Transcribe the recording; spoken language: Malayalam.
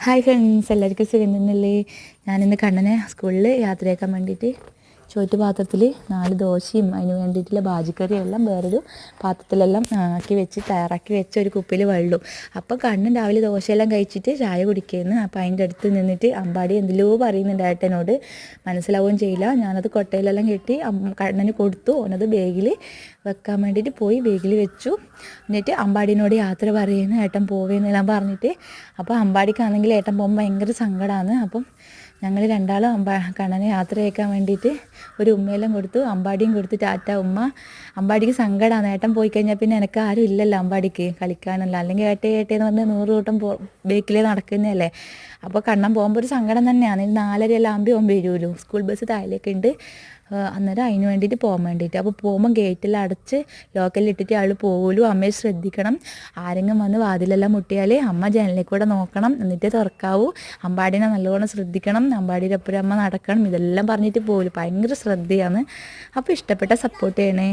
ഹായ് ഫ്രണ്ട്സ്, എല്ലാവർക്കും സുഖം തന്നെയല്ലേ? ഞാനിന്ന് കണ്ണനെ സ്കൂളിൽ യാത്രയാക്കാൻ വേണ്ടിയിട്ട് പാത്രത്തിൽ 4 ദോശയും അതിന് വേണ്ടിയിട്ടുള്ള ബാജിക്കറിയും എല്ലാം വേറൊരു പാത്രത്തിലെല്ലാം തയ്യാറാക്കി വെച്ച ഒരു കുപ്പിയിൽ വെള്ളം. അപ്പോൾ കണ്ണൻ രാവിലെ ദോശയെല്ലാം കഴിച്ചിട്ട് ചായ കുടിക്കുന്നു. അപ്പോൾ അതിൻ്റെ അടുത്ത് നിന്നിട്ട് അമ്പാടി എന്തെല്ലോ പറയുന്നുണ്ട് ഏട്ടനോട്, മനസ്സിലാവുകയും ചെയ്യില്ല. ഞാനത് കൊട്ടയിലെല്ലാം കെട്ടി കണ്ണന് കൊടുത്തു. ഓനത് ബാഗിൽ വെക്കാൻ വേണ്ടിയിട്ട് പോയി, ബാഗിൽ വെച്ചു. എന്നിട്ട് അമ്പാടിനോട് യാത്ര പറയുന്നു, ഏട്ടൻ പോവേന്നെല്ലാം പറഞ്ഞിട്ട്. അപ്പോൾ അമ്പാടിക്കാണെങ്കിൽ ഏട്ടൻ പോകുമ്പോൾ ഭയങ്കര സങ്കടമാണ്. അപ്പം ഞങ്ങൾ രണ്ടാളും കണ്ണനെ യാത്ര അയക്കാൻ വേണ്ടിയിട്ട് ഒരു ഉമ്മയെല്ലാം കൊടുത്തു, അമ്പാടിയും കൊടുത്ത് ടാറ്റ ഉമ്മ. അമ്പാടിക്ക് സങ്കടമാണ്, ഏട്ടൻ പോയി കഴിഞ്ഞാൽ പിന്നെ എനിക്ക് ആരും ഇല്ലല്ലോ അമ്പാടിക്ക് കളിക്കാനല്ല, അല്ലെങ്കിൽ ഏട്ടേന്ന് പറഞ്ഞ് 100 കൂട്ടം ബേക്കിലേ നടക്കുന്നതല്ലേ. അപ്പോൾ കണ്ണൻ പോകുമ്പോൾ ഒരു സങ്കടം തന്നെയാണ്. 4:30 ആകുമ്പോൾ വരുമല്ലോ, സ്കൂൾ ബസ് താഴേക്ക് ഉണ്ട്. അന്നേരം അതിന് വേണ്ടിയിട്ട് പോകാൻ വേണ്ടിയിട്ട്. അപ്പോൾ പോകുമ്പോൾ ഗേറ്റെല്ലാം അടച്ച് ലോക്കലിട്ടിട്ട് ആൾ പോകലും. അമ്മയെ ശ്രദ്ധിക്കണം, ആരെങ്കിലും വന്ന് വാതിലെല്ലാം മുട്ടിയാൽ അമ്മ ജനലിൽ കൂടെ നോക്കണം, എന്നിട്ട് തുറക്കാവൂ. അമ്പാടിനെ നല്ലോണം ശ്രദ്ധിക്കണം, അമ്പാടിയുടെ ഒപ്പം അമ്മ നടക്കണം. ഇതെല്ലാം പറഞ്ഞിട്ട് പോലും ഭയങ്കര ശ്രദ്ധയാണ്. അപ്പോൾ ഇഷ്ടപ്പെട്ട സപ്പോർട്ട് ചെയ്യണേ.